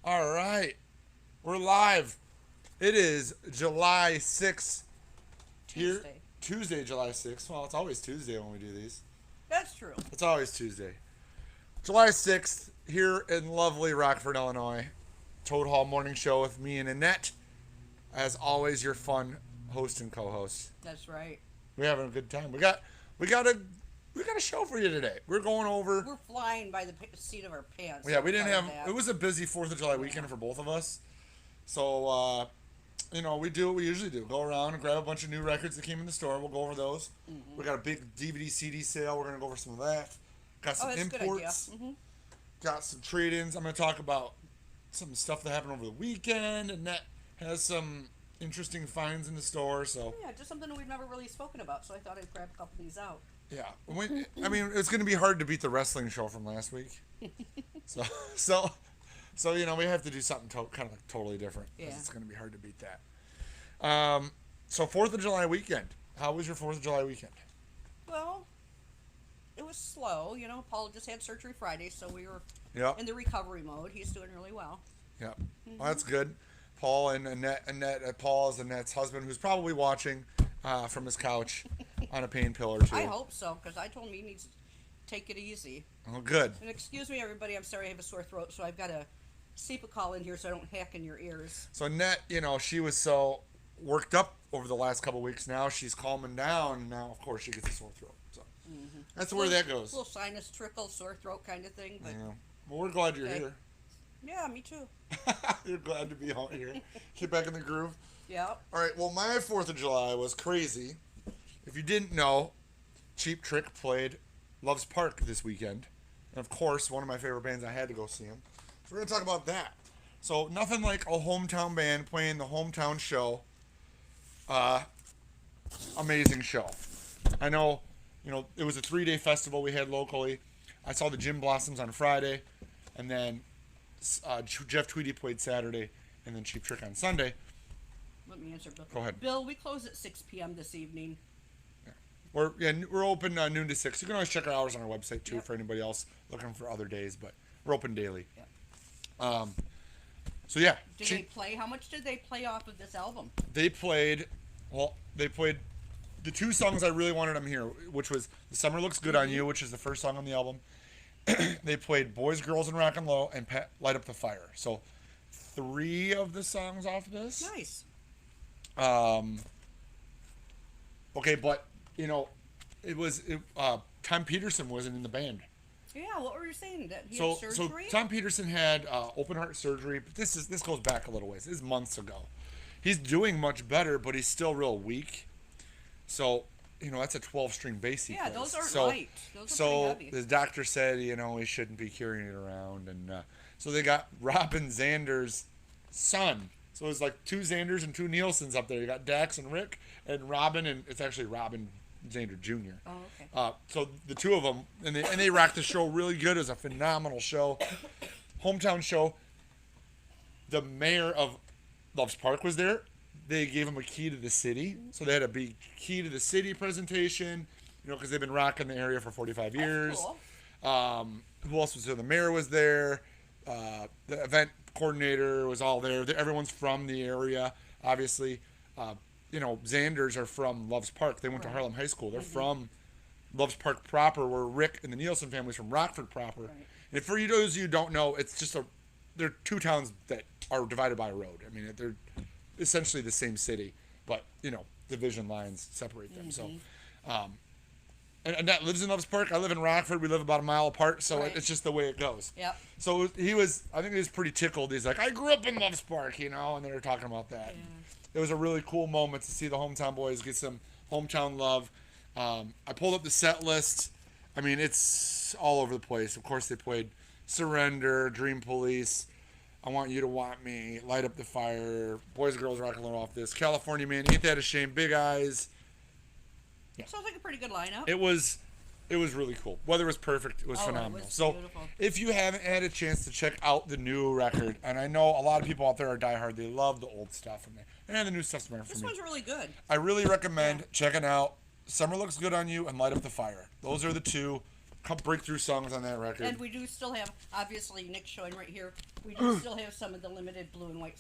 All right, we're live. It is July 6th. Here, Tuesday. Tuesday, July 6th. Well, it's always Tuesday when we do these. That's true. It's always Tuesday. July 6th, here in lovely Rockford, Illinois. Toad Hall Morning Show with me and Annette. As always, your fun host and co-host. That's right. We're having a good time. We got a show for you today. We're going over. We're flying by the seat of our pants. Yeah, we didn't have. That. It was a busy 4th of July weekend for both of us. So, we do what we usually do: go around and grab a bunch of new records that came in the store. We'll go over those. Mm-hmm. We got a big DVD CD sale. We're gonna go over some of that. Got some that's imports. a good idea. Mm-hmm. Got some trade-ins. I'm gonna talk about some stuff that happened over the weekend, and that has some interesting finds in the store. So Yeah, just something we've never really spoken about, so I thought I'd grab a couple of these out. yeah, it's gonna be hard to beat the wrestling show from last week. So we have to do something kind of like totally different. 'Cause Yeah. it's gonna be hard to beat that. So 4th of July weekend. How was your 4th of July weekend? Well, it was slow. Paul just had surgery Friday, so we were Yep. in the recovery mode. He's doing really well. Yep. Well, that's good. Paul and Annette, Paul is Annette's husband, who's probably watching from his couch on a pain pill or two. I hope so, because I told him he needs to take it easy. Oh, good. And excuse me, everybody, I'm sorry I have a sore throat, so I've got a SEPA call in here so I don't hack in your ears. So Annette, she was so worked up over the last couple of weeks. Now she's calming down, and now, of course, she gets a sore throat. So that's where that goes. Little sinus trickle, sore throat kind of thing. But Yeah. Well, we're glad you're Okay. here. yeah, me too. You're glad to be out here. Get back in the groove. Yeah. All right. Well, my 4th of July was crazy. If you didn't know, Cheap Trick played Loves Park this weekend. And of course, one of my favorite bands, I had to go see him. So we're going to talk about that. So nothing like a hometown band playing the hometown show. Amazing show. I know, it was a 3-day festival we had locally. I saw the Gin Blossoms on Friday. And then Jeff Tweedy played Saturday. And then Cheap Trick on Sunday. Let me answer, Bill. Go ahead. Bill, we close at 6 p.m. this evening. We're open noon to 6. You can always check our hours on our website too Yep. for anybody else looking for other days, but we're open daily. Yep. So yeah, Did they play? How much did they play off of this album? they played the two songs I really wanted them to hear, which was "The Summer Looks Good on You," which is the first song on the album. They played "Boys, Girls, and Rock and Low" and "Light Up the Fire." So 3 of the songs off this. Nice. Okay, but Tom Peterson wasn't in the band. Yeah, what were you saying? That he So had surgery? Tom Peterson had open heart surgery, but this goes back a little ways. This is months ago. He's doing much better, but he's still real weak. So that's a 12-string bass he Yeah, plays. those aren't so, light. Those are So pretty heavy. the doctor said he shouldn't be carrying it around, and so they got Robin Zander's son. So it was like 2 Xanders and 2 Nielsen's up there. You got Dax and Rick and Robin, and it's actually Robin Zander Jr. Oh, okay. So the 2 of them, and they rocked the show really good. It was a phenomenal show, hometown show. The mayor of Loves Park was there. They gave him a key to the city, so they had a big key to the city presentation. Because they've been rocking the area for 45 years. Cool. Who else was there? The mayor was there. The event coordinator was all there. Everyone's from the area, obviously. Xanders are from Loves Park. They went to Right. Harlem High School. They're from Loves Park proper, where Rick and the Nielsen family's from Rockford proper. Right. And for you those of you who don't know, it's just they're 2 towns that are divided by a road. I mean, they're essentially the same city, but division lines separate them. So, and Annette lives in Loves Park. I live in Rockford. We live about a mile apart, so Right. it's just the way it goes. Yep. So I think he was pretty tickled. He's like, I grew up in Loves Park, and they were talking about that. Yeah. It was a really cool moment to see the hometown boys get some hometown love. I pulled up the set list. I mean, it's all over the place. Of course, they played Surrender, Dream Police, I Want You to Want Me, Light Up the Fire, Boys and Girls Rock and Roll off this, California Man, Ain't That a Shame, Big Eyes. Sounds like a pretty good lineup. It was It was really cool. Weather was perfect. It was Oh, it phenomenal. was So beautiful. if you haven't had a chance to check out the new record, and I know a lot of people out there are diehard, they love the old stuff from there, and the new stuff's better for This me. one's really good. I really recommend Yeah. checking out "Summer Looks Good on You" and "Light Up the Fire." Those are the two breakthrough songs on that record. And we do still have, obviously, Nick's showing right here. We do still have some of the limited blue and white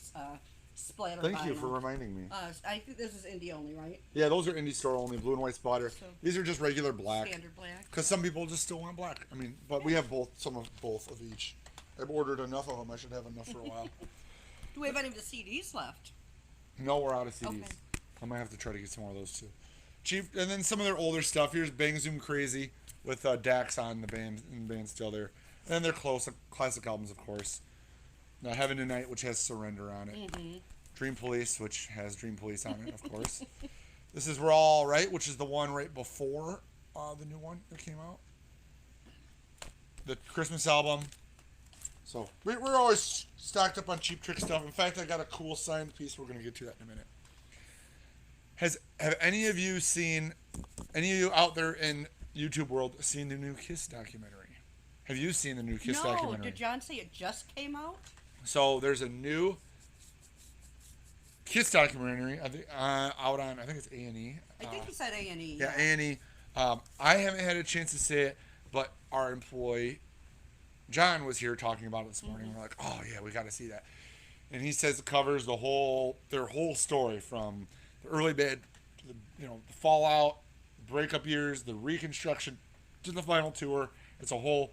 splatter. Thank you vinyl. for reminding me. I think this is indie only, right? Yeah, those are indie store only, blue and white spotter. So- These are just regular black. Standard black. Because some people just still want black. I mean, but we have both of each. I've ordered enough of them. I should have enough for a while. Do we have any of the CDs left? No, we're out of CDs. Okay. I might have to try to get some more of those too. Cheap, and then some of their older stuff. Here's Bang Zoom Crazy with Dax on the band still there, and then their classic albums, of course. Now Heaven Tonight, which has Surrender on it. Mm-hmm. Dream Police, which has Dream Police on it, of course. This is We're All Right, which is the one right before the new one that came out. The Christmas album. So we're always stocked up on Cheap Trick stuff. In fact, I got a cool signed piece. We're going to get to that in a minute. Have any of you out there in YouTube world seen the new Kiss documentary? Have you seen the new Kiss No, documentary? did John say it just came out? So there's a new Kiss documentary I think, out on, I think it's A&E. I think he said A&E. Yeah, A&E. I haven't had a chance to see it, but our employee John was here talking about it this morning. We're like, oh yeah, we got to see that. And he says it covers their whole story from the early band to the fallout, breakup years, the reconstruction, to the final tour. It's a whole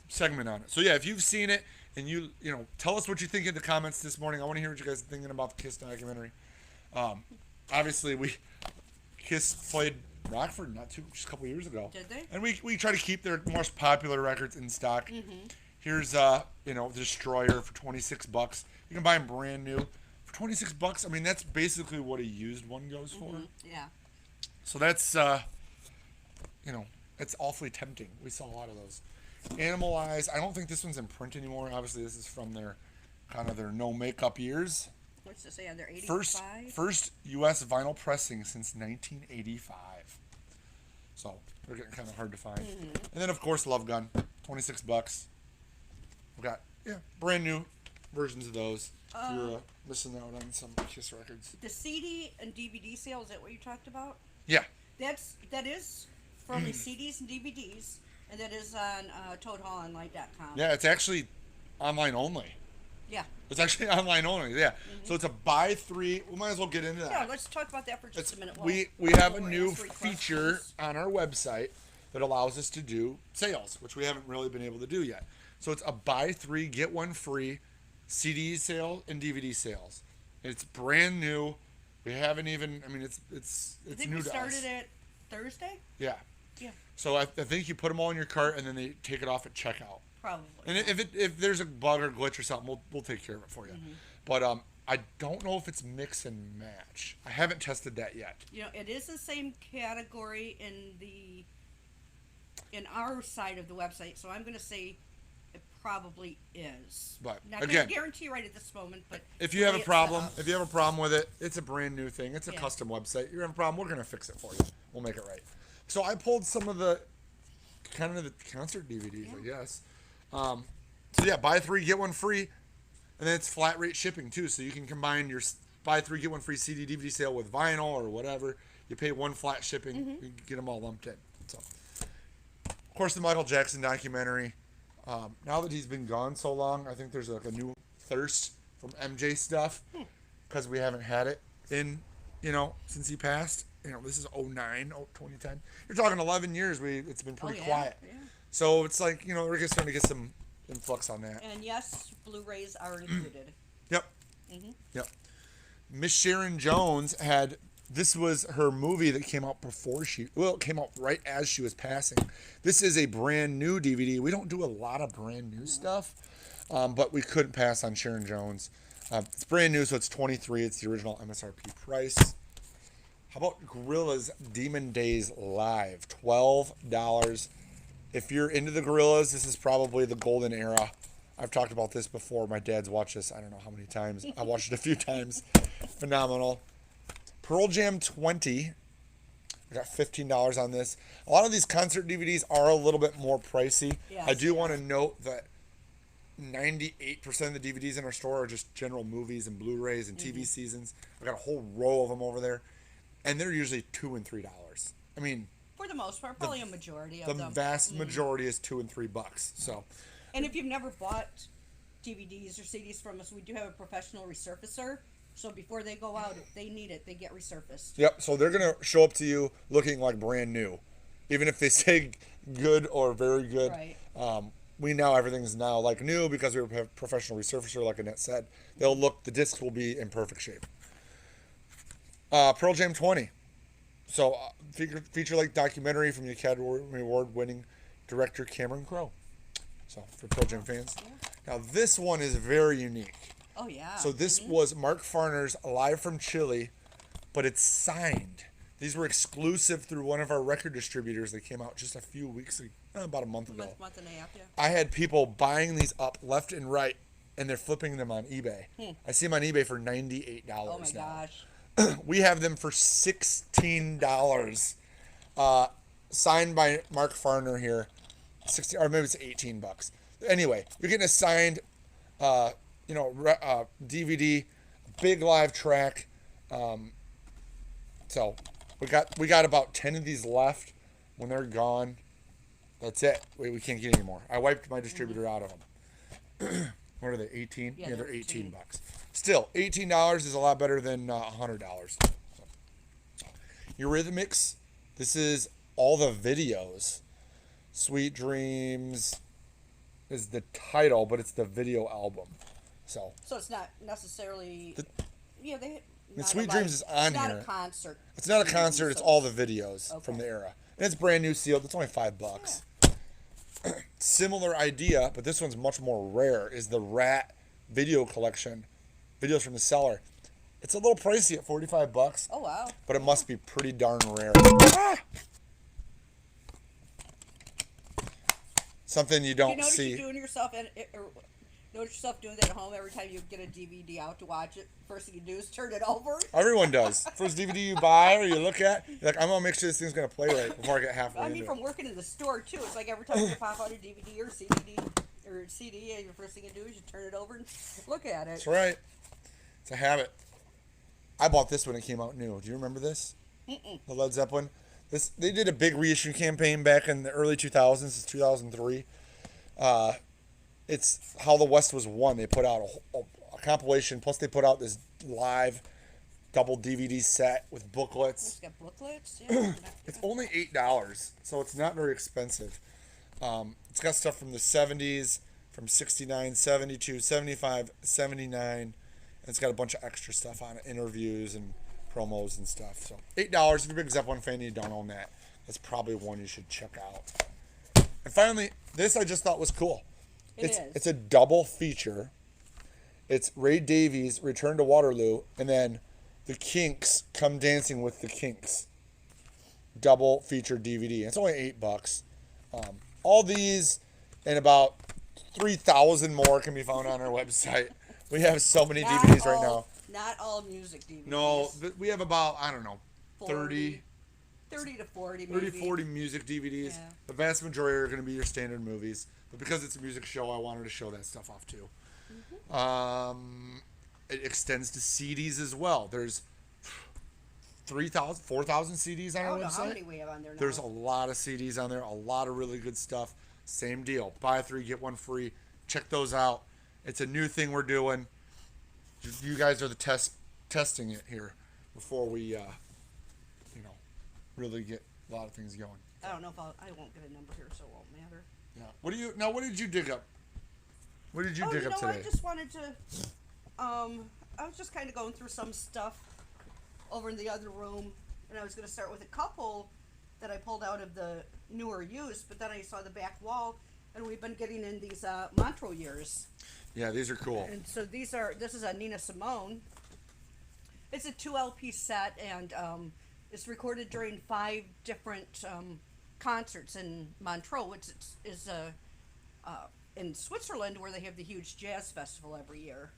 segment on it. So yeah, if you've seen it and you tell us what you think in the comments this morning. I want to hear what you guys are thinking about the Kiss documentary. Obviously, Kiss played Rockford just a couple years ago. Did they? And we try to keep their most popular records in stock. Mm-hmm. Here's Destroyer for $26. You can buy them brand new for $26. I mean, that's basically what a used one goes for. Mm-hmm. Yeah. So that's it's awfully tempting. We saw a lot of those. Animalize. I don't think this one's in print anymore. Obviously, this is from their no makeup years. What's it say on there? 85? First U.S. vinyl pressing since 1985. So they're getting kind of hard to find. Mm-hmm. And then of course Love Gun, $26. We've got brand new versions of those. If you're missing out on some Kiss records. The CD and DVD sale, is that what you talked about? Yeah. That is for only CDs and DVDs, and that is on ToadHallOnline.com. Yeah, it's actually online only. Yeah. It's actually online only. Yeah. So it's a buy three. We might as well get into that. Yeah, let's talk about that for just a minute. We have a We'll new answer feature questions. on our website that allows us to do sales, which we haven't really been able to do yet. So it's a buy three, get one free CD sale and DVD sales. It's brand new. We haven't even, it's I think new we to started us. it Thursday? Yeah. Yeah, So I think you put them all in your cart and then they take it off at checkout. probably. And if there's a bug or glitch or something, we'll take care of it for you. But I don't know if it's mix and match. I haven't tested that yet. It is the same category in our side of the website, so I'm going to say it probably is. But, not going again, to guarantee right at this moment, but If you the have way a it's problem, set up. if you have a problem with it, it's a brand new thing. It's a Yeah. custom website. You have a problem, we're gonna fix it for you. We'll make it right. So I pulled some of the the concert DVDs, I guess. So yeah, buy three get one free, and then it's flat rate shipping too. So you can combine your buy three get one free CD DVD sale with vinyl or whatever. You pay one flat shipping. You can get them all lumped in. So of course the Michael Jackson documentary. Now that he's been gone so long, I think there's like a new thirst from MJ stuff because we haven't had it in, since he passed. This is 2010. You're talking 11 years. It's been pretty quiet. Yeah. So it's like, we're just starting to get some influx on that. And yes, Blu-rays are included. Yep. Mhm. Yep. Miss Sharon Jones this was her movie that came out it came out right as she was passing. This is a brand new DVD. We don't do a lot of brand new stuff, but we couldn't pass on Sharon Jones. It's brand new, so it's $23. It's the original MSRP price. How about Gorillaz Demon Days Live? $12. If you're into the Gorillaz, this is probably the golden era. I've talked about this before. My dad's watched this I don't know how many times. I watched it a few times. Phenomenal. Pearl Jam 20. I got $15 on this. A lot of these concert DVDs are a little bit more pricey. Yes, I do they want are. to note that 98% of the DVDs in our store are just general movies and Blu-rays and TV seasons. I got a whole row of them over there, and they're usually $2 and $3. I mean, For the most part, probably a majority the of them. vast majority is $2 and $3. So, And if you've never bought DVDs or CDs from us, we do have a professional resurfacer. So before they go out, if they need it, they get resurfaced. yep. So they're gonna show up to you looking like brand new, even if they say good or very good. Right. We know everything's now like new because we have professional resurfacer, like Annette said. The discs will be in perfect shape. Pearl Jam 20. So, feature length documentary from the Academy Award winning director Cameron Crowe. So, for Pearl Jam fans. Now, this one is very unique. Oh yeah. So, this was Mark Farner's Live from Chile, but it's signed. These were exclusive through one of our record distributors that came out just a few weeks ago, about a month ago. month and a half, yeah. I had people buying these up left and right, and they're flipping them on eBay. I see them on eBay for $98 Oh my now. gosh. We have them for $16. Signed by Mark Farner here. 16, or maybe it's $18. Anyway, you're getting a signed, DVD, big live track. So we got about 10 of these left. When they're gone, that's it. We can't get any more. I wiped my distributor out of them. What are they? 18? Yeah, They're they're $18. Still, $18 is a lot better than $100. So. Eurythmics. This is all the videos. Sweet Dreams is the title, but it's the video album. So it's not necessarily. Yeah, they. not Sweet a Dreams live- is on it's here. Not a concert. it's not a concert. It's So- all the videos from Okay. the era, and it's brand new sealed. It's only $5. Similar idea, but this one's much more rare. Is the Rat video collection, videos from the cellar. It's a little pricey at $45, Oh wow. but it must be pretty darn rare. Something you don't You notice see. you're doing yourself notice yourself doing that at home every time you get a DVD out to watch it. First thing you do is turn it over. Everyone does. First DVD you buy or you look at, you're like, I'm gonna make sure this thing's gonna play right before I get halfway I into mean, it. from working in the store too, it's like every time you pop out a DVD or CD, and your first thing you do is you turn it over and look at it. That's right. It's a habit. I bought this when it came out new. Do you remember this? The Led Zeppelin. They did a big reissue campaign back in the early 2000s. It's 2003. It's How the West Was Won. They put out a compilation. Plus, they put out this live double DVD set with booklets. It's got booklets. Yeah. It's only $8, so it's not very expensive. It's got stuff from the 70s, from 69, 72, 75, 79. And it's got a bunch of extra stuff on it, interviews and promos and stuff. So $8. If you're a big Zeppelin fan and you don't own that, that's probably one you should check out. And finally, this I just thought was cool. It's a double feature. It's Ray Davies' Return to Waterloo, and then the Kinks Come Dancing with the Kinks. Double feature DVD. It's only $8. All these and about 3,000 more can be found on our website. We have so many DVDs right now. Not all music DVDs. No, we have about, I don't know, 30 to 40 maybe. 40 music DVDs. Yeah. The vast majority are going to be your standard movies. But because it's a music show, I wanted to show that stuff off too. It extends to CDs as well. There's 3,000, 4,000 CDs on I our don't know how website. many we have on there now. There's a lot of CDs on there, a lot of really good stuff. Same deal. Buy 3, get 1 free. Check those out. It's a new thing we're doing. You guys are the testing it here before we, really get a lot of things going. I don't know if I won't get a number here, so it won't matter. Yeah. What did you dig up? What did you dig up I today? just wanted to, I was just kind of going through some stuff over in the other room, and I was going to start with a couple that I pulled out of the newer use, but then I saw the back wall, and we've been getting in these Montreux years. Yeah, these are cool. And so this is a Nina Simone. It's a 2 LP set, and it's recorded during 5 different concerts in Montreux, which is in Switzerland, where they have the huge jazz festival every year.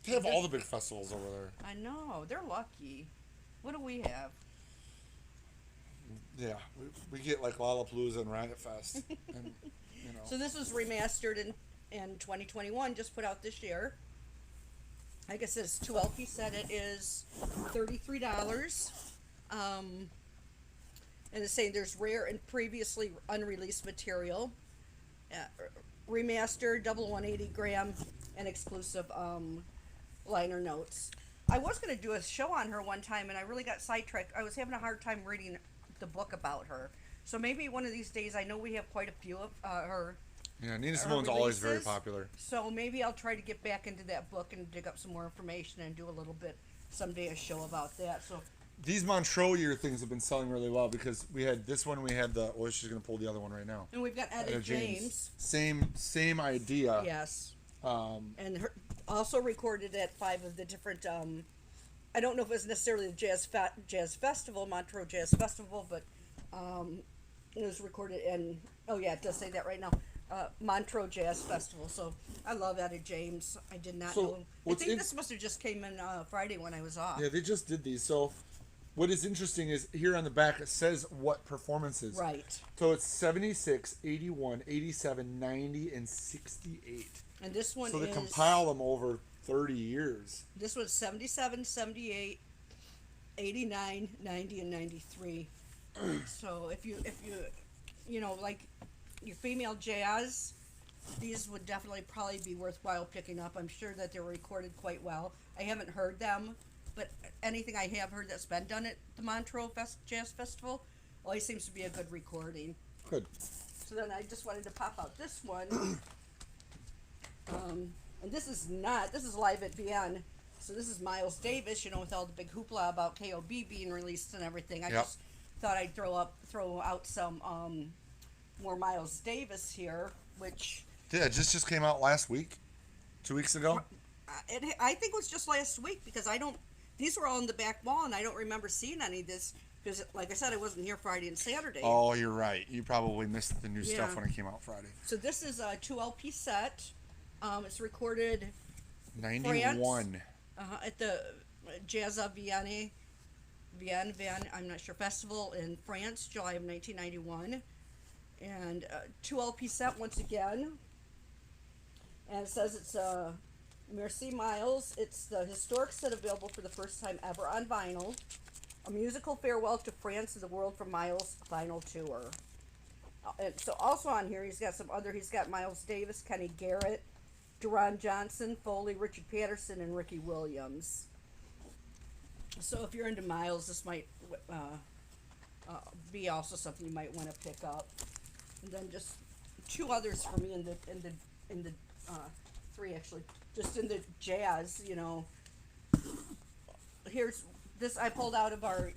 They have all the big festivals over there. I know, they're lucky. What do we have? Yeah, we get like Lollapalooza and Rabbit Fest, and So this was remastered in 2021, just put out this year. Like I said, it's 2 LP set. It is $33. And it's saying there's rare and previously unreleased material, uh, remastered, double 180 gram, and exclusive liner notes. I was going to do a show on her one time, and I really got sidetracked. I was having a hard time reading the book about her. So maybe one of these days, I know we have quite a few of her. yeah, Nina Simone's always very releases. popular. So maybe I'll try to get back into that book and dig up some more information and do a little bit someday a show about that. So These Montreux year things have been selling really well because we had this one, we had the. Oh, she's gonna pull the other one right now. and we've got Etta Etta James. Same idea. Yes. Um, And her also recorded at 5 of the different. I don't know if it was necessarily the jazz festival, Montreux Jazz Festival, but it was recorded in. Oh yeah, it does say that right now. Montreux Jazz Festival. So I love Etta James. I did not So, know. I what's think in- this must have just came in Friday when I was off. yeah, they just did these. So, what is interesting is here on the back it says what performances. Right. So it's 76, 81, 87, 90, and 68. And this one So they is. compile them over 30 years. This was 77, 78, 89, 90, and 93. So if you like your female jazz, these would definitely probably be worthwhile picking up. I'm sure that they're recorded quite well. I haven't heard them, but anything I have heard that's been done at the Montreux Jazz Festival always seems to be a good recording. Good. So then I just wanted to pop out this one. And this is live at VN. So this is Miles Davis, with all the big hoopla about KOB being released and everything. I Yep. just thought I'd throw out some more Miles Davis here, which Yeah, it just came out last week, 2 weeks ago. I think it was just last week because these were all on the back wall and I don't remember seeing any of this because, like I said, I wasn't here Friday and Saturday. Oh, you're right. You probably missed the new Yeah. stuff when it came out Friday. So this is a 2 LP set. It's recorded 91. at the Jazza Vienne, I'm not sure, festival in France, July of 1991. And 2 LP set once again. And it says it's Merci Miles. It's the historic set available for the first time ever on vinyl. A musical farewell to France and the world for Miles' final tour. And so also on here, he's got Miles Davis, Kenny Garrett, Duran Johnson, Foley, Richard Patterson, and Ricky Williams. So if you're into Miles, this might be also something you might want to pick up. And then just 2 others for me in the 3 actually, just in the jazz. Here's this I pulled out of our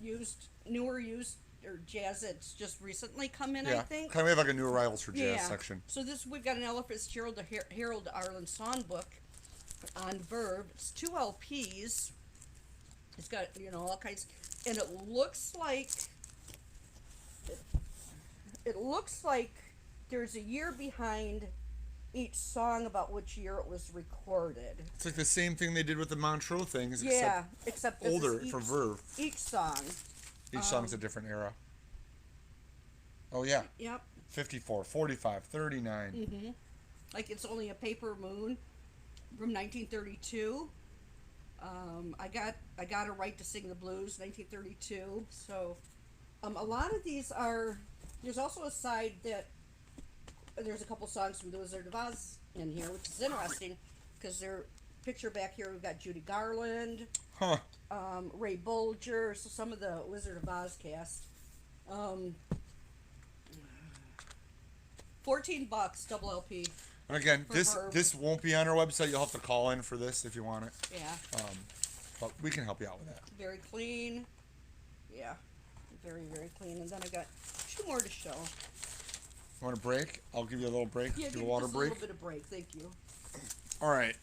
newer used or jazz that's just recently come in. I Yeah, think. kind of like a new arrivals for jazz Yeah. section. So we've got an Ella Fitzgerald, a Harold Arlen songbook on Verve. It's 2 LPs. It's got all kinds, and it looks like there's a year behind each song about which year it was recorded. It's like the same thing they did with the Montreux things, Yeah, except this is older for Verve. each song. Each song's a different era. Oh, yeah. Yep. 54, 45, 39. Mm-hmm. Like it's only a paper moon from 1932. I got a right to sing the blues, 1932. So, a lot of these are. There's also a side that there's a couple songs from the Wizard of Oz in here, which is interesting because their picture back here we've got Judy Garland, Huh. Ray Bolger, so some of the Wizard of Oz cast. $14 double LP. And again, For this Verve. this won't be on our website. You'll have to call in for this if you want it. Yeah. But we can help you out with that. Very clean. Yeah. Very, very clean. And then I got 2 more to show. You want a break? I'll give you a little break. Yeah, do give a me water just break. a little bit of break. Thank you. All right.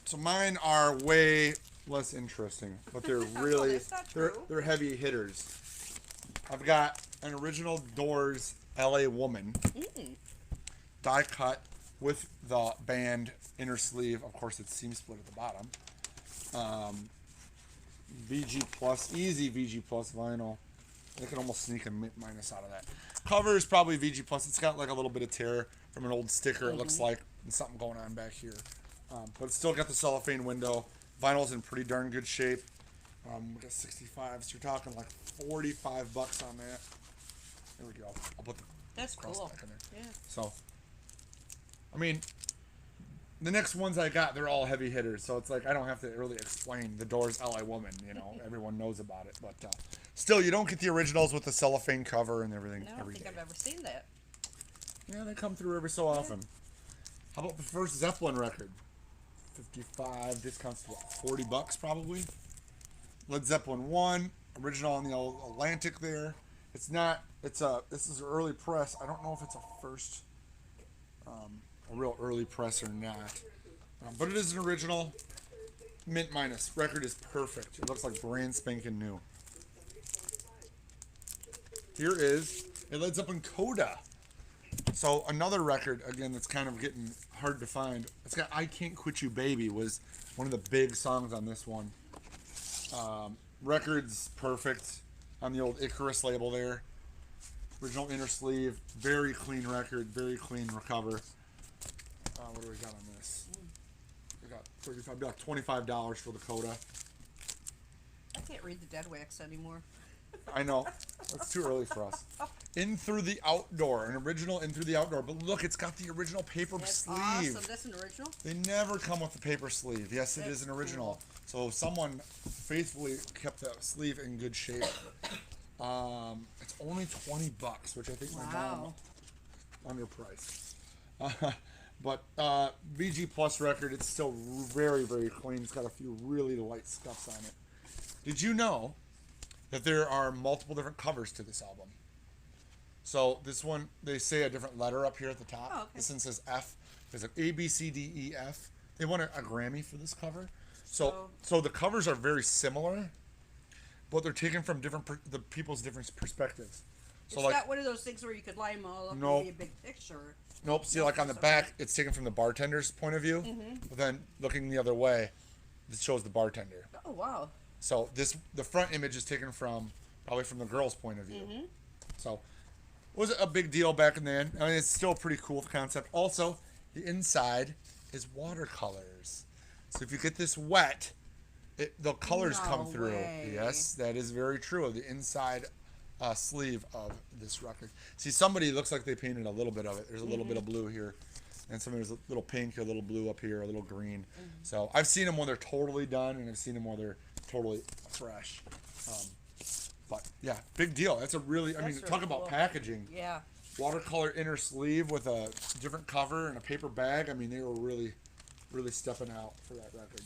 So mine are way less interesting, but they're really That's not true. they're heavy hitters. I've got an original Doors LA Woman die cut with the band inner sleeve. Of course, it's seam split at the bottom. VG Plus, easy VG Plus vinyl. They can almost sneak a mint minus out of that. Cover is probably VG Plus. It's got like a little bit of tear from an old sticker. It looks like and something going on back here. But it's still got the cellophane window. Vinyl's in pretty darn good shape. We got 65, so you're talking like $45 on that. There we go. I'll put the That's cross cool. back in there. Yeah. So, I mean, the next ones I got, they're all heavy hitters. So it's like I don't have to really explain the Doors LA Woman. You know, everyone knows about it. But still, you don't get the originals with the cellophane cover and everything No, I don't every think day. I've ever seen that. Yeah, they come through every so often. How about the first Zeppelin record? 55 discounts to what, $40 probably. Led Zeppelin 1, original on the old Atlantic there. It's not, this is an early press. I don't know if it's a first, a real early press or not. But it is an original. Mint minus. Record is perfect. It looks like brand spanking new. Here is a Led Zeppelin Coda. So another record, again, that's kind of getting hard to find. It's got I Can't Quit You Baby was one of the big songs on this one. Record's perfect on the old Icarus label there. Original inner sleeve. Very clean record. Very clean recover. What do we got on this? We got $25 for the Coda. I can't read the Dead Wax anymore. I know. It's too early for us. In Through the Outdoor. An original In Through the Outdoor. But look, it's got the original paper That's sleeve. awesome. That's an original? They never come with the paper sleeve. Yes, it is an That's original. cool. So faithfully kept the sleeve in good shape. It's only $20, which I think my mom underpriced. But VG Plus record, it's still very, very clean. It's got a few really light scuffs on it. Did you know that there are multiple different covers to this album? So this one, they say a different letter up here at the top. Oh, okay. This one says F. There's an A, B, C, D, E, F. They won a Grammy for this cover. So the covers are very similar, but they're taken from the people's different perspectives. So It's not one of those things where you could line them all up Nope. and be a big picture. Nope. See, like on the back, it's taken from the bartender's point of view, but then looking the other way, it shows the bartender. Oh, wow. So the front image is taken probably from the girl's point of view. So it was a big deal back in the end. I mean, it's still a pretty cool concept. Also, the inside is watercolors. So if you get this wet, the colors come No through. way. Yes, that is very true. The inside sleeve of this record. See, somebody looks like they painted a little bit of it. There's a little bit of blue here, and there's a little pink, a little blue up here, a little green. So I've seen them when they're totally done, and I've seen them when they're totally fresh. But yeah, big deal. That's talk really about cool. packaging. Yeah. Watercolor inner sleeve with a different cover and a paper bag. I mean, they were really, really stepping out for that record.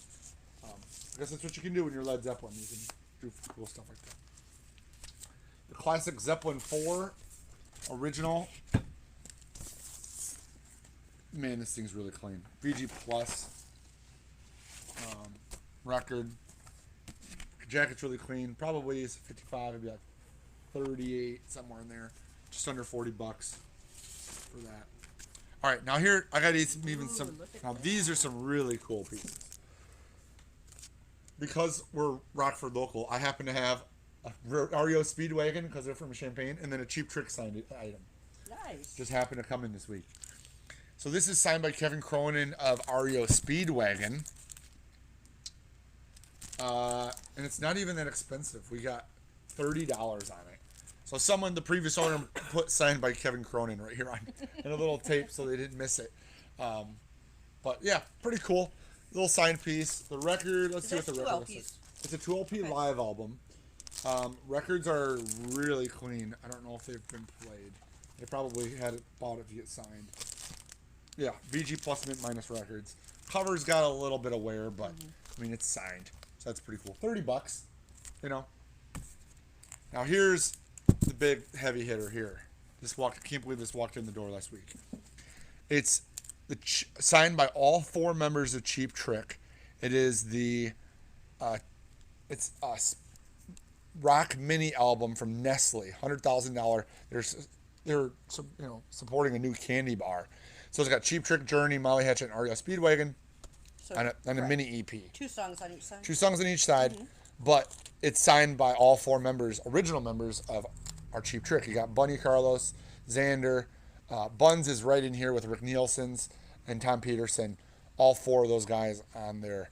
I guess that's what you can do when you're Led Zeppelin. You can do cool stuff like that. The classic Zeppelin 4 original. Man, this thing's really clean. VG Plus record. Jacket's really clean. Probably is 55, maybe like 38, somewhere in there. Just under $40 for that. All right, now here I got even some. look at Now these are some really cool pieces. Because we're Rockford local, I happen to have a REO Speedwagon because they're from Champaign, and then a Cheap Trick signed item. Nice. Just happened to come in this week. So this is signed by Kevin Cronin of REO Speedwagon. And it's not even that expensive. We got $30 on it. So the previous owner put signed by Kevin Cronin right here on in a little tape so they didn't miss it. But yeah, pretty cool. Little signed piece. The record, let's see what the record looks like. It's a 2LP live album. Records are really clean. I don't know if they've been played. They probably had it bought it to get signed. Yeah, VG Plus mint minus records. Cover's got a little bit of wear, but I mean it's signed, so that's pretty cool. $30, you know. Now here's the big heavy hitter here. I can't believe this walked in the door last week. It's signed by all 4 members of Cheap Trick. It is the it's a rock mini album from Nestle, $100,000. They're supporting a new candy bar. So it's got Cheap Trick, Journey, Molly Hatchet, and REO Speedwagon, So, and a mini EP. 2 songs on each side. 2 songs on each side. but it's signed by all 4 original members of our Cheap Trick. You got Bunny Carlos, Xander, Buns is right in here with Rick Nielsen's and Tom Peterson. All 4 of those guys on there,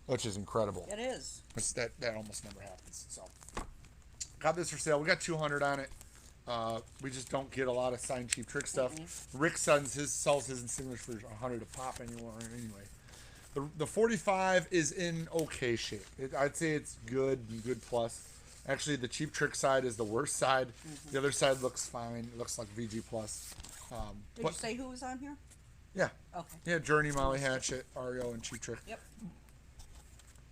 which is incredible. It is. That almost never happens. So, got this for sale. We got 200 on it. We just don't get a lot of signed Cheap Trick stuff. Rick sells his in singles for 100 a pop anymore. Anyway, the 45 is in okay shape. I'd say it's good plus. Actually, the Cheap Trick side is the worst side. The other side looks fine. It looks like VG plus. Did you say who was on here? Yeah. Okay. Yeah, Journey, Molly Hatchet, Ario, and Cheap Trick. Yep.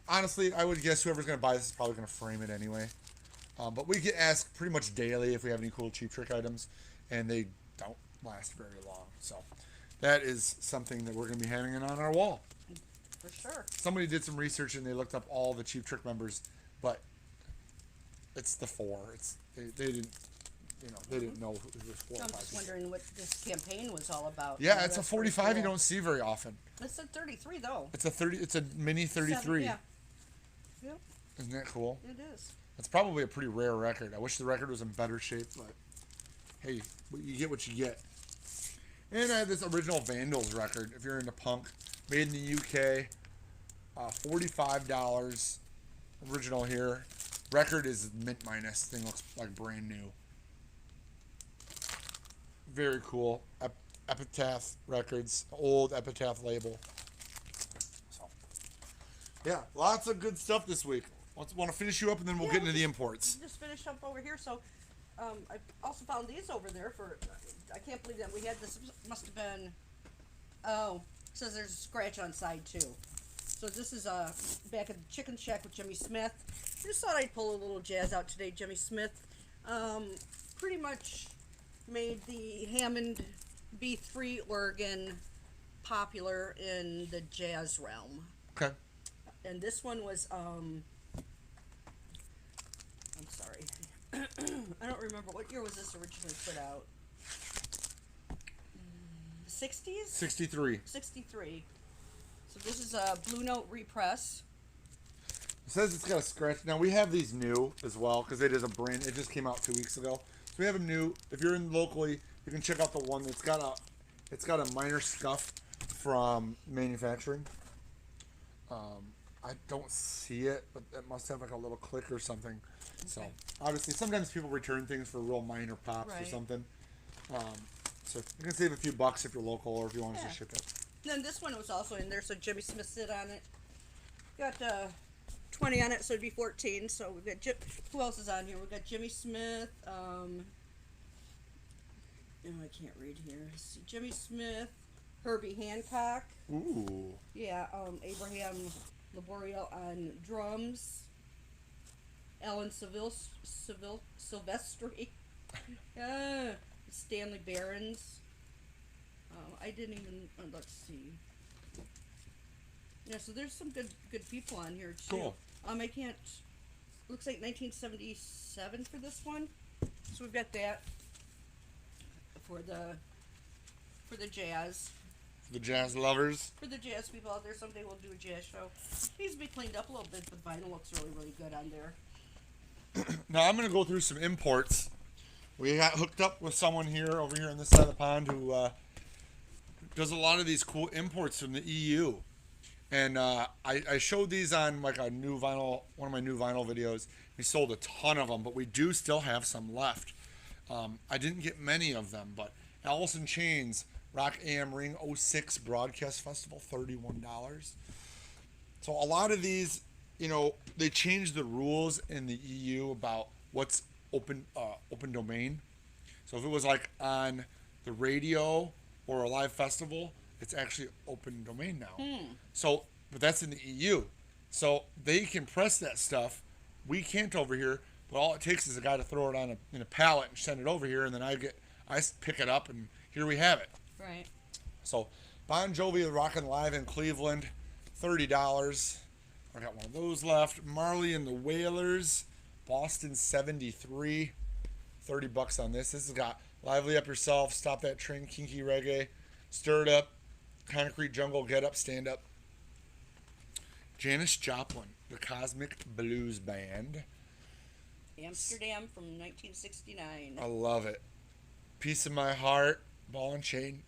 Honestly, I would guess whoever's going to buy this is probably going to frame it anyway. But we get asked pretty much daily if we have any cool Cheap Trick items, and they don't last very long. So that is something that we're going to be having on our wall. For sure. Somebody did some research and they looked up all the Cheap Trick members, but it's the 4. They didn't, they didn't know who it was 4 or I'm 5. just wondering what this campaign was all about. Yeah, it's a that's pretty 45 you cool. don't see very often. It's a 33 though. It's a 30. It's a mini 33. Yeah. Yep. Isn't that cool? It is. It's probably a pretty rare record. I wish the record was in better shape, but hey, you get what you get. And I have this original Vandals record, if you're into punk, made in the UK, $45, original here. Record is mint minus. Thing looks like brand new. Very cool. Epitaph Records, old Epitaph label. So, yeah, lots of good stuff this week. Want to finish you up, and then we'll get into the imports. Just finished up over here. So, I also found these over there for. I can't believe that we had this. Must have been. Oh, it says there's a scratch on side 2. So this is back at the Chicken Shack with Jimmy Smith. Just thought I'd pull a little jazz out today. Jimmy Smith, pretty much made the Hammond B3 organ popular in the jazz realm. Okay. And this one was I'm sorry. I don't remember what year was this originally put out. 60s? 63. 63. So this is a Blue Note repress. It says it's got a scratch. Now we have these new as well because it is a brand. It just came out 2 weeks ago. So we have them new. If you're in locally, you can check out the one that's got a minor scuff from manufacturing. I don't see it, but it must have like a little click or something. Okay. So obviously, sometimes people return things for real minor pops or something. So you can save a few bucks if you're local or if you want us to ship it. And then this one was also in there, so Jimmy Smith sit on it. Got 20 on it, so it'd be 14. So we've got who else is on here? We've got Jimmy Smith. Oh, I can't read here. Let's see, Jimmy Smith, Herbie Hancock. Ooh. Yeah. Abraham Laborio on drums. Alan Silvestri. Stanley Barons. I didn't even. Let's see. Yeah, so there's some good people on here too. Cool. I can't. Looks like 1977 for this one. So we've got that for the jazz. The jazz lovers. For the jazz people out there, someday we'll do a jazz show. Needs to be cleaned up a little bit, but vinyl looks really good on there. Now I'm gonna go through some imports. We got hooked up with someone over here on this side of the pond who does a lot of these cool imports from the EU. And I showed these on like one of my new vinyl videos. We sold a ton of them, but we do still have some left. I didn't get many of them, but Alice in Chains, Rock AM Ring 06 Broadcast Festival, $31. So a lot of these, they changed the rules in the EU about what's open domain. So if it was like on the radio or a live festival, it's actually open domain now. So, but that's in the EU. So they can press that stuff. We can't over here. But all it takes is a guy to throw it in a pallet and send it over here, and then I pick it up, and here we have it. Right. So Bon Jovi Rockin' Live in Cleveland, $30. I got one of those left. Marley and the Wailers, Boston 73, $30 on this. This has got Lively Up Yourself, Stop That Train, Kinky Reggae, Stir It Up, Concrete Jungle, Get Up, Stand Up. Janis Joplin, the Cosmic Blues Band. Amsterdam from 1969. I love it. Piece of My Heart, Ball and Chain.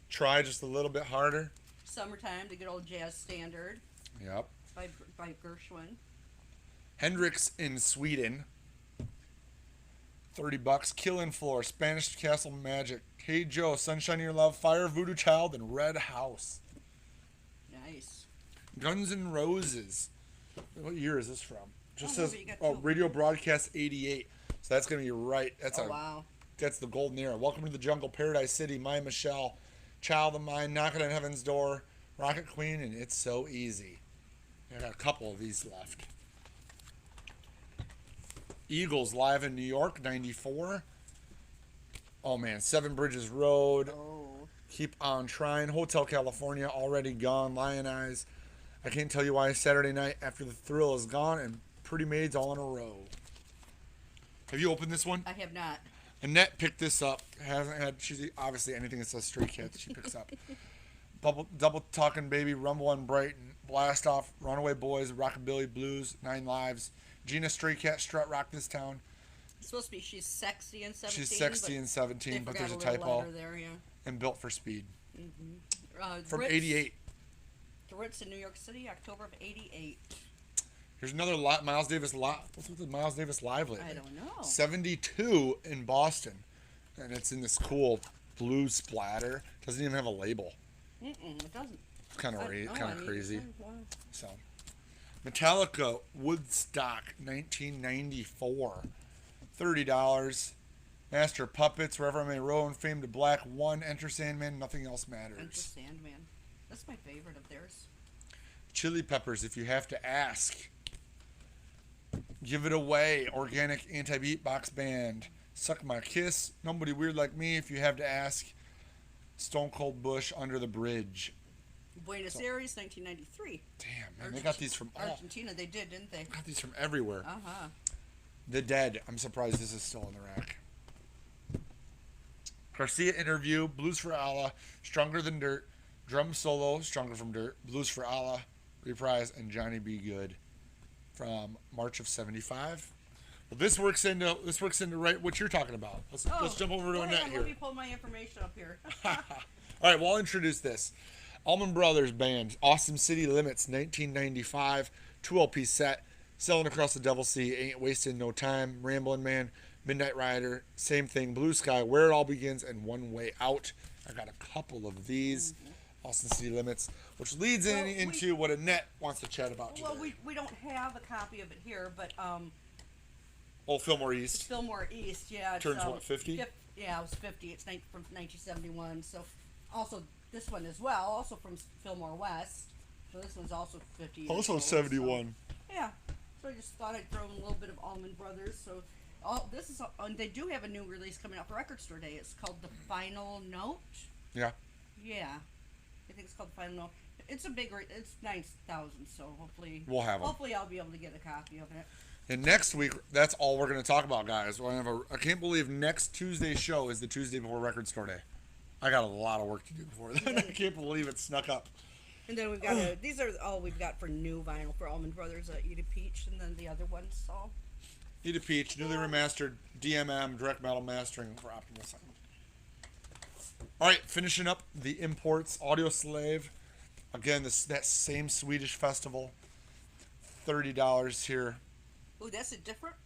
Try just a little bit harder. Summertime, the good old jazz standard Yep. by Gershwin. Hendrix in Sweden. $30. Killing Floor, Spanish Castle Magic, Hey Joe, Sunshine in Your Love, Fire, Voodoo Child, and Red House. Nice. Guns N' Roses. What year is this from? Just Oh, says you got two. radio broadcast 88. So that's gonna be right. Wow. That's the golden era. Welcome to the Jungle, Paradise City, My Michelle, Child of Mine, Knocking on Heaven's Door, Rocket Queen, and It's So Easy. I got a couple of these left. Eagles live in New York, 94. Oh man, Seven Bridges Road, Oh. Keep on Trying, Hotel California, Already Gone, Lion Eyes. I can't tell you why. Saturday Night After the Thrill is Gone, and Pretty Maids all in a row. Have you opened this one? I have not. Annette picked this up. Hasn't had. She's obviously anything that says Stray Cats she picks up. Double Talking Baby, Rumble on Brighton, Blast Off, Runaway Boys, Rockabilly Blues, Nine Lives, Gina Stray Cat, Strut Rock This Town. It's supposed to be she's sexy in 17. She's sexy in 17, but there's a typo. There, yeah. And Built for Speed. From Ritz, 88. The Ritz in New York City, October of 88. Here's another Miles Davis What's with the Miles Davis live lately? I don't know. 72 in Boston, and it's in this cool blue splatter. Doesn't even have a label. It doesn't. It's kind of crazy. Wow. So, Metallica Woodstock 1994, $30. Master Puppets, Wherever I May Roam, Fame to Black, 1. Enter Sandman, Nothing Else Enter Matters. Sandman. That's my favorite of theirs. Chili Peppers, If You Have to Ask. Give It Away, Organic Anti-Beatbox Band. Suck My Kiss, Nobody Weird Like Me, If You Have to Ask. Stone Cold Bush, Under the Bridge. Buenos Aires, 1993. Damn, man, they got these from Argentina, they did, didn't they? got these from everywhere. Uh-huh. The Dead, I'm surprised this is still in the rack. Garcia Interview, Blues for Allah, Stronger Than Dirt, Drum Solo, Stronger from Dirt, Blues for Allah, Reprise, and Johnny B. Good from March of 75. Well, this works into right what you're talking about. Let's jump over to Annette here. Let me pull my information up here. All right, well, I'll introduce this. Allman Brothers Band, Awesome City Limits, 1995, 2 LP set, Selling Across the Devil Sea, Ain't Wasting No Time, Ramblin' Man, Midnight Rider, same thing, Blue Sky, Where It All Begins, and One Way Out. I got a couple of these. Austin City Limits, which leads into what Annette wants to chat about today. Well, we don't have a copy of it here, but Old Fillmore it's East. Fillmore East, yeah. It's, Turns what, 50? Yeah, it was 50. It's from 1971. So also this one as well, also from Fillmore West. So this one's also 50 years Also old, 71. So, yeah. So I just thought I'd throw in a little bit of Allman Brothers. So this is they do have a new release coming out for Record Store Day. It's called The Final Note. Yeah. Yeah. I think it's called The Final Note. It's a big it's 9,000, so hopefully We'll have 'em. Hopefully I'll be able to get a copy of it. And next week, that's all we're going to talk about, guys. I can't believe next Tuesday's show is the Tuesday before Record Store Day. I got a lot of work to do before then. I can't believe it snuck up. And then we've got these are all we've got for new vinyl for Allman Brothers, Eat a Peach, and then the other ones. So Eat a Peach, newly remastered DMM, direct metal mastering for Optimus. All right, finishing up the imports, Audio Slave. Again, that same Swedish festival. $30 here. ooh, that's a different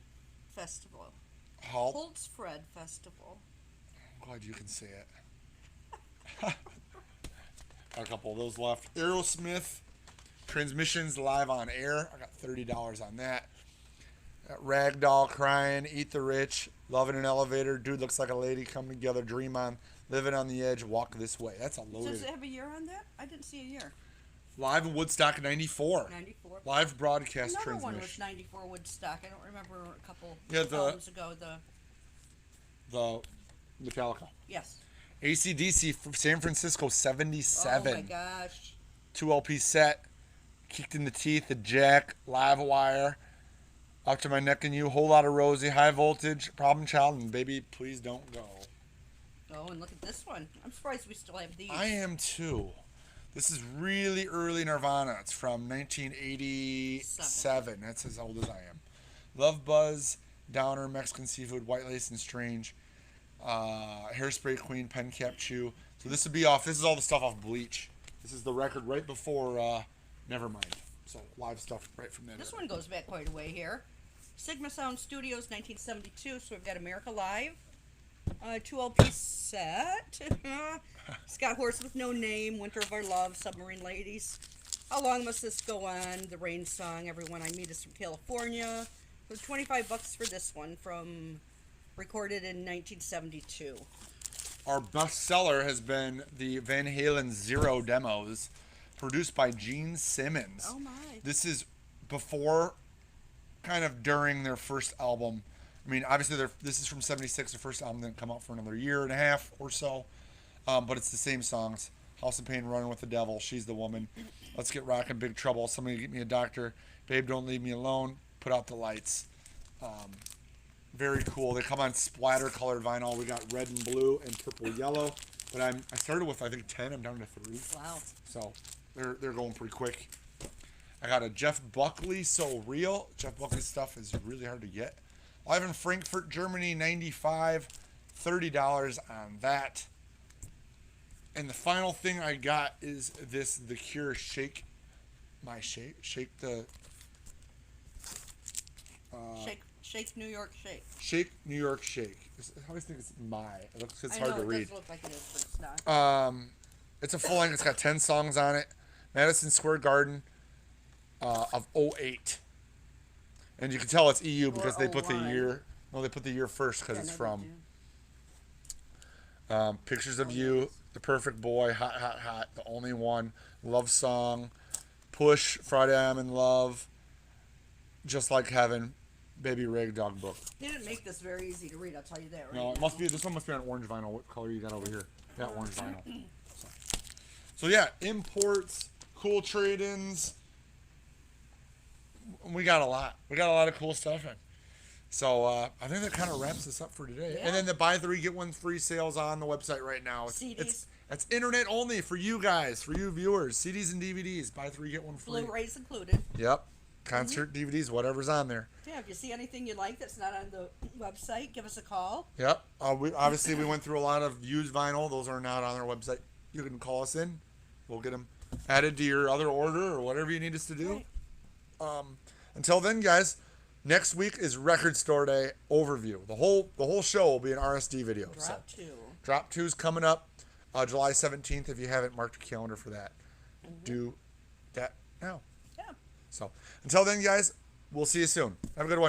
festival. Halt. Holtzfred Festival. I'm glad you can say it. Got a couple of those left. Aerosmith, Transmissions Live on Air. I got $30 on that. Got Ragdoll, Crying, Eat the Rich, Love in an Elevator, Dude Looks Like a Lady, Come Together, Dream On, Living on the Edge, Walk This Way. That's a loaded. Does it have a year on that? I didn't see a year. Live in Woodstock, 94. 94. Live broadcast Another transmission. one was 94 Woodstock. I don't remember a couple Yeah, albums ago. The Metallica. Yes. AC/DC from San Francisco, 77. Oh my gosh. 2 LP set, Kicked in the Teeth, The Jack, Live Wire, Up to My Neck in You, Whole Lot of Rosie, High Voltage, Problem Child, and Baby Please Don't Go. Oh, and look at this one. I'm surprised we still have these. I am too. This is really early Nirvana. It's from 1987. That's as old as I am. Love Buzz, Downer, Mexican Seafood, White Lace and Strange, Hairspray Queen, Pen Cap Chew. So this would be off. This is all the stuff off Bleach. This is the record right before Nevermind. So live stuff right from there. This one goes back quite a way here. Sigma Sound Studios, 1972. So we've got America Live, 2 LP set. Scott Horse with No Name, Winter of Our Love, Submarine Ladies. How Long Must This Go On? The Rain Song, Everyone I Meet Is from California. It was $25 for this one, from recorded in 1972. Our best seller has been the Van Halen Zero demos, produced by Gene Simmons. Oh my! This is before, kind of during their first album. I mean, obviously, this is from '76. The first album didn't come out for another year and a half or so, but it's the same songs. House of Pain, Running with the Devil, She's the Woman, Let's Get Rockin', Big Trouble, Somebody Get Me a Doctor, Babe Don't Leave Me Alone, Put Out the Lights. Very cool. They come on splatter colored vinyl. We got red and blue and purple yellow, but I started with I think 10. I'm down to 3. Wow. So they're going pretty quick. I got a Jeff Buckley, So Real. Jeff Buckley stuff is really hard to get. Live in Frankfurt, Germany, 95, $30 on that. And the final thing I got is this The Cure Shake the Shake New York Shake. Shake New York Shake. I always think it's it's I hard know, to it read. does look like it is, but it's not. It's a full length. It's got 10 songs on it. Madison Square Garden of '08. And you can tell it's EU because they put the 01. year. No, they put the year first because Yeah, it's no, from they do. Pictures of You, The Perfect Boy, Hot, Hot, Hot, The Only One, Love Song, Push, Friday I'm in Love, Just Like Heaven, Baby Rag Dog Book. They didn't make this very easy to read, I'll tell you that right No, now. it must be. This one must be on orange vinyl. What color you got over here? That orange vinyl. So yeah, imports, cool trade-ins. We got a lot. We got a lot of cool stuff in. So I think that kind of wraps us up for today. Yeah. And then the buy 3 get 1 free sales on the website right now. CDs. It's internet only for you guys, for you viewers. CDs and DVDs. Buy 3 get 1 free. Blu-rays included. Yep. Concert DVDs, whatever's on there. Yeah, if you see anything you like that's not on the website, give us a call. Yep. We went through a lot of used vinyl. Those are not on our website. You can call us in. We'll get them added to your other order or whatever you need us to do. Right. Until then, guys, next week is Record Store Day overview. The whole show will be an RSD video. Drop 2's coming up July 17th. If you haven't marked your calendar for that, do that now. Yeah. So until then, guys, we'll see you soon. Have a good one.